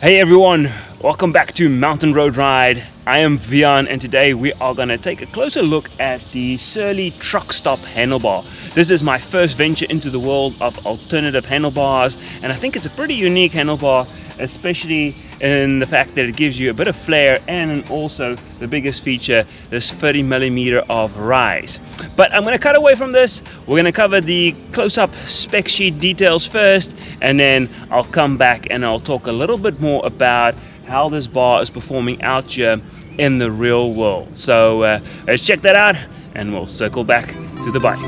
Hey everyone, welcome back to Mountain Road Ride. I am Vian and today we are going to take a closer look at the Surly truck stop handlebar. This is my first venture into the world of alternative handlebars, and I think it's a pretty unique handlebar, especially in the fact that it gives you a bit of flair and also the biggest feature, this 30mm of rise. But I'm going to cut away from this. We're going to cover the close-up spec sheet details first, and then I'll come back and I'll talk a little bit more about how this bar is performing out here in the real world. So let's check that out and we'll circle back to the bike.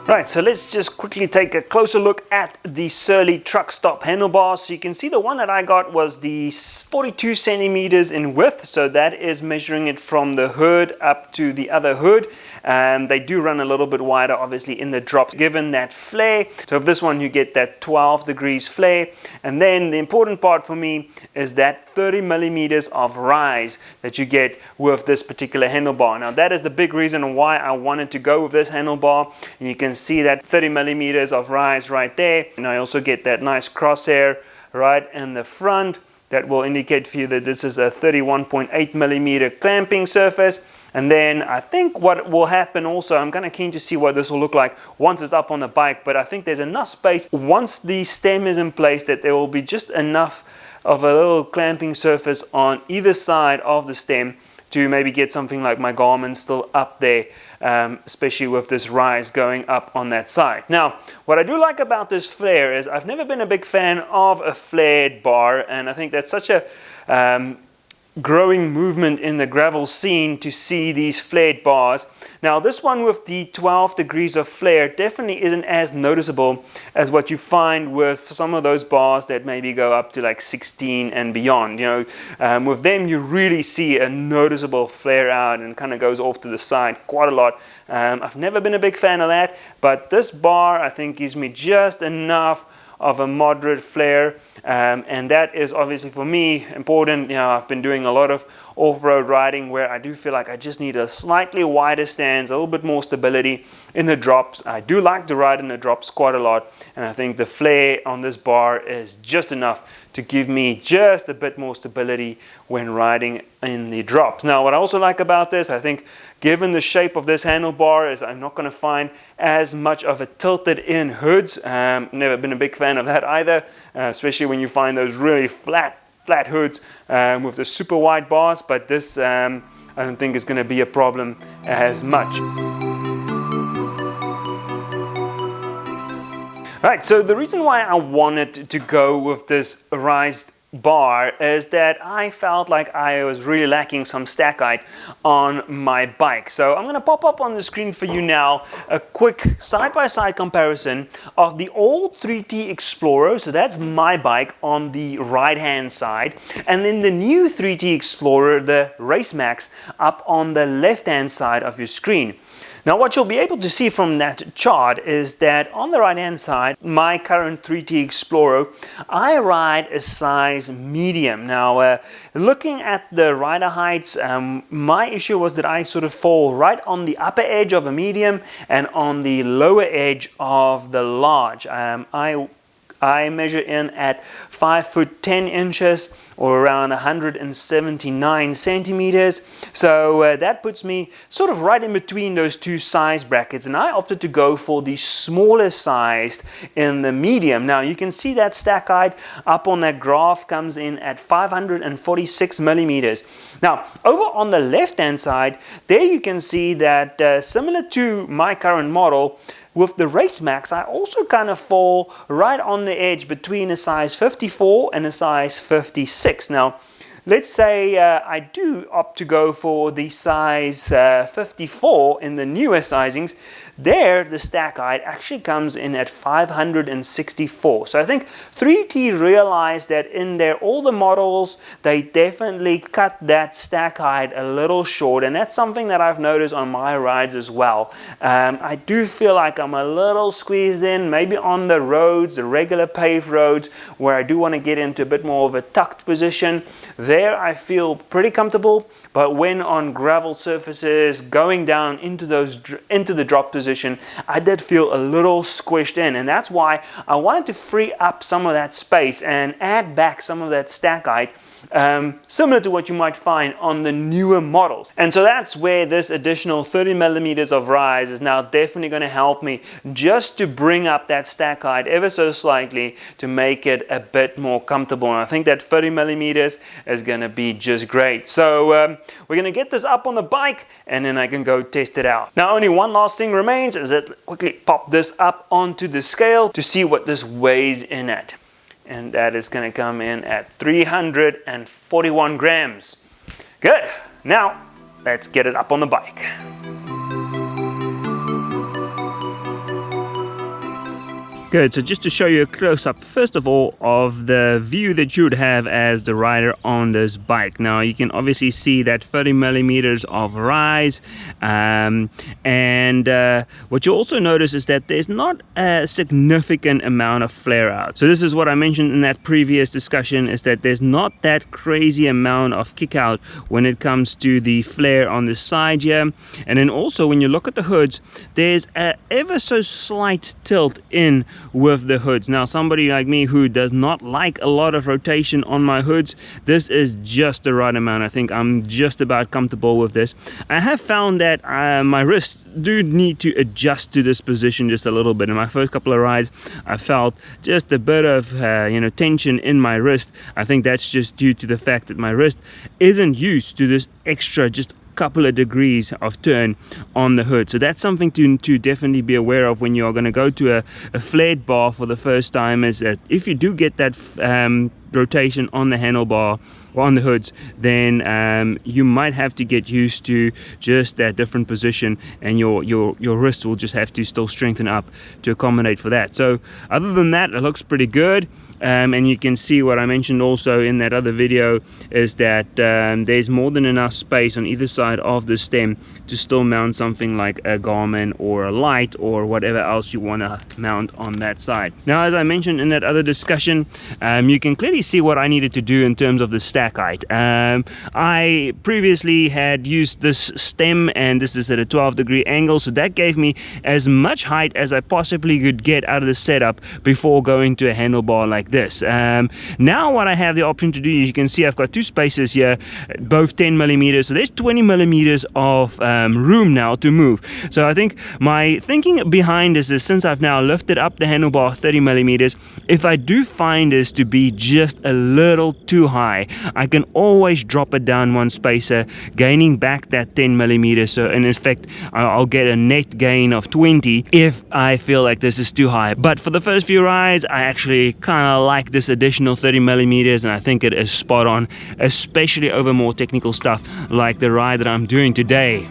Right, so let's just quickly take a closer look at the Surly truck stop handlebars. So you can see the one that I got was the 42 centimeters in width, so that is measuring it from the hood up to the other hood. They do run a little bit wider obviously in the drop given that flare. So with this one you get that 12 degrees flare, and then the important part for me is that 30 millimeters of rise that you get with this particular handlebar. Now that is the big reason why I wanted to go with this handlebar, and you can see that 30 millimeters of rise right there, and I also get that nice crosshair right in the front that will indicate for you that this is a 31.8 millimeter clamping surface. And then I think what will happen also, I'm kind of keen to see what this will look like once it's up on the bike, but I think there's enough space once the stem is in place that there will be just enough of a little clamping surface on either side of the stem to maybe get something like my Garmin still up there, especially with this rise going up on that side. Now, what I do like about this flare is I've never been a big fan of a flared bar, and I think that's such a growing movement in the gravel scene to see these flared bars. Now this one with the 12 degrees of flare definitely isn't as noticeable as what you find with some of those bars that maybe go up to like 16 and beyond. You know, with them you really see a noticeable flare out and kind of goes off to the side quite a lot. I've never been a big fan of that, but this bar I think gives me just enough of a moderate flare, and that is obviously for me important. You know, I've been doing a lot of off-road riding where I do feel like I just need a slightly wider stance, a little bit more stability in the drops. I do like to ride in the drops quite a lot, and I think the flare on this bar is just enough to give me just a bit more stability when riding in the drops. Now what I also like about this, I think given the shape of this handlebar, is I'm not going to find as much of a tilted in hoods. Never been a big fan of that either, especially when you find those really flat hoods with the super wide bars, but this I don't think is going to be a problem as much. Right, so the reason why I wanted to go with this raised bar is that I felt like I was really lacking some stack height on my bike. So I'm going to pop up on the screen for you now a quick side-by-side comparison of the old 3T Explorer, so that's my bike on the right hand side, and then the new 3T Explorer, the Race Max, up on the left hand side of your screen. Now what you'll be able to see from that chart is that on the right hand side, my current 3T Explorer, I ride a size medium. Now looking at the rider heights, my issue was that I sort of fall right on the upper edge of a medium and on the lower edge of the large. I measure in at 5 foot 10 inches or around 179 centimeters. So that puts me sort of right in between those two size brackets, and I opted to go for the smaller size in the medium. Now you can see that stack height up on that graph comes in at 546 millimeters. Now over on the left hand side, there you can see that similar to my current model, with the Race Max, I also kind of fall right on the edge between a size 54 and a size 56. Now, let's say I do opt to go for the size 54 in the newer sizings. There, the stack height actually comes in at 564. So I think 3T realized that in their older models, they definitely cut that stack height a little short, and that's something that I've noticed on my rides as well. I do feel like I'm a little squeezed in, maybe on the roads, the regular paved roads, where I do want to get into a bit more of a tucked position. There I feel pretty comfortable, but when on gravel surfaces, going down into the drop position, position, I did feel a little squished in, and that's why I wanted to free up some of that space and add back some of that stack height, similar to what you might find on the newer models. And so that's where this additional 30 millimeters of rise is now definitely going to help me just to bring up that stack height ever so slightly to make it a bit more comfortable. And I think that 30 millimeters is going to be just great. So we're going to get this up on the bike and then I can go test it out. Now only one last thing remains is that quickly pop this up onto the scale to see what this weighs in at. And that is going to come in at 341 grams. Good. Now, let's get it up on the bike. Good, so just to show you a close-up, first of all, of the view that you would have as the rider on this bike. Now, you can obviously see that 30 millimeters of rise, and what you also notice is that there's not a significant amount of flare out. So this is what I mentioned in that previous discussion, is that there's not that crazy amount of kick out when it comes to the flare on the side here. And then also, when you look at the hoods, there's a ever so slight tilt in with the hoods. Now somebody like me who does not like a lot of rotation on my hoods, this is just the right amount. I think I'm just about comfortable with this. I have found that my wrists do need to adjust to this position just a little bit. In my first couple of rides I felt just a bit of tension in my wrist. I think that's just due to the fact that my wrist isn't used to this extra just couple of degrees of turn on the hood. So that's something to definitely be aware of when you're going to go to a flared bar for the first time, is that if you do get that rotation on the handlebar or on the hoods, then you might have to get used to just that different position, and your wrist will just have to still strengthen up to accommodate for that. So other than that, it looks pretty good. And you can see what I mentioned also in that other video is that there's more than enough space on either side of the stem to still mount something like a Garmin or a light or whatever else you want to mount on that side. Now, as I mentioned in that other discussion, you can clearly see what I needed to do in terms of the stack height. I previously had used this stem, and this is at a 12-degree angle, so that gave me as much height as I possibly could get out of the setup before going to a handlebar like this. Now what I have the option to do, you can see I've got two spaces here, both 10 millimeters, so there's 20 millimeters of room now to move. So I think my thinking behind this is, since I've now lifted up the handlebar 30 millimeters, if I do find this to be just a little too high, I can always drop it down one spacer, gaining back that 10 millimeters. So in effect, I'll get a net gain of 20 if I feel like this is too high. But for the first few rides, I actually kind of like this additional 30 millimeters, and I think it is spot on, especially over more technical stuff like the ride that I'm doing today.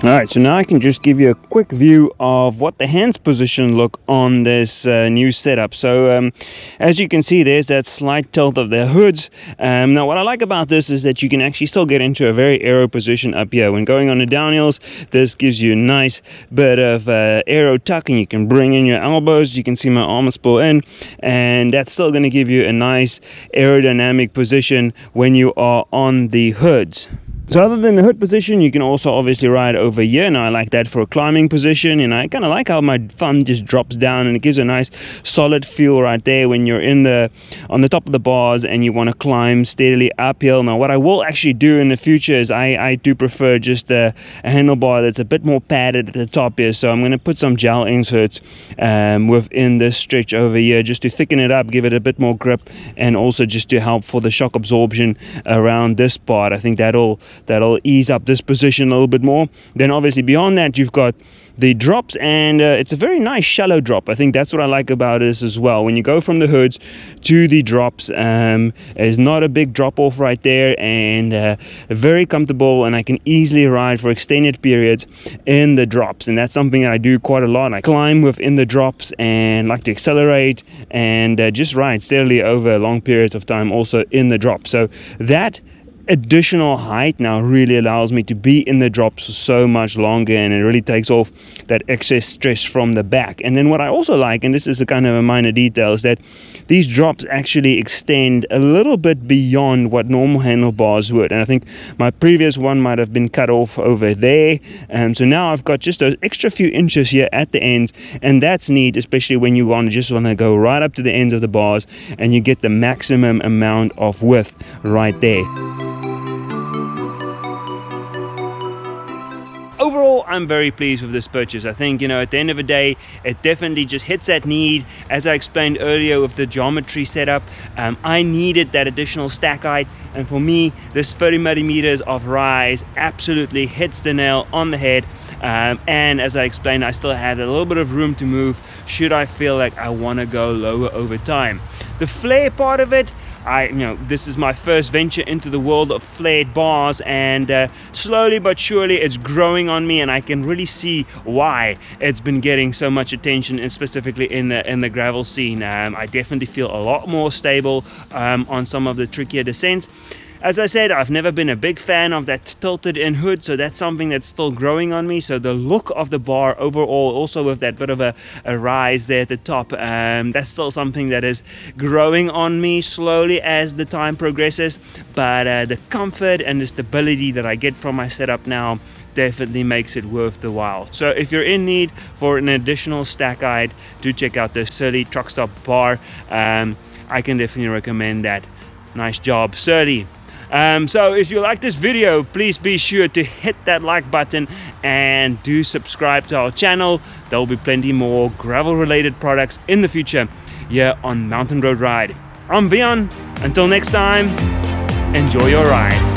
Alright, so now I can just give you a quick view of what the hands position look on this new setup. So as you can see, there's that slight tilt of the hoods. Now what I like about this is that you can actually still get into a very aero position up here. When going on the downhills, this gives you a nice bit of aero tuck, and you can bring in your elbows. You can see my arms pull in, and that's still going to give you a nice aerodynamic position when you are on the hoods. So other than the hood position, you can also obviously ride over here. Now I like that for a climbing position, and I kind of like how my thumb just drops down, and it gives a nice solid feel right there when you're on the top of the bars and you want to climb steadily uphill. Now what I will actually do in the future is I do prefer just a handlebar that's a bit more padded at the top here. So I'm going to put some gel inserts within this stretch over here just to thicken it up, give it a bit more grip, and also just to help for the shock absorption around this part. I think that'll ease up this position a little bit more. Then obviously beyond that, you've got the drops, and it's a very nice shallow drop. I think that's what I like about this as well. When you go from the hoods to the drops, there's not a big drop off right there, and very comfortable, and I can easily ride for extended periods in the drops, and that's something that I do quite a lot. I climb within the drops and like to accelerate and just ride steadily over long periods of time also in the drop. So that additional height now really allows me to be in the drops so much longer, and it really takes off that excess stress from the back. And then what I also like, and this is a kind of a minor detail, is that these drops actually extend a little bit beyond what normal handlebars would. And I think my previous one might have been cut off over there, so now I've got just those extra few inches here at the ends, and that's neat, especially when you just want to go right up to the ends of the bars and you get the maximum amount of width right there. Overall, I'm very pleased with this purchase. I think, at the end of the day, it definitely just hits that need. As I explained earlier with the geometry setup, I needed that additional stack height, and for me, this 30 millimeters of rise absolutely hits the nail on the head. And as I explained, I still had a little bit of room to move should I feel like I want to go lower over time. The flare part of it, this is my first venture into the world of flared bars, and slowly but surely it's growing on me, and I can really see why it's been getting so much attention, and specifically in the gravel scene. I definitely feel a lot more stable on some of the trickier descents. As I said, I've never been a big fan of that tilted in hood, so that's something that's still growing on me. So the look of the bar overall, also with that bit of a rise there at the top, that's still something that is growing on me slowly as the time progresses. But the comfort and the stability that I get from my setup now definitely makes it worth the while. So if you're in need for an additional stack height, do check out the Surly Truck Stop bar. I can definitely recommend that. Nice job, Surly. So if you like this video, please be sure to hit that like button and do subscribe to our channel. There will be plenty more gravel related products in the future here on Mountain Road Ride. I'm Vian. Until next time, enjoy your ride.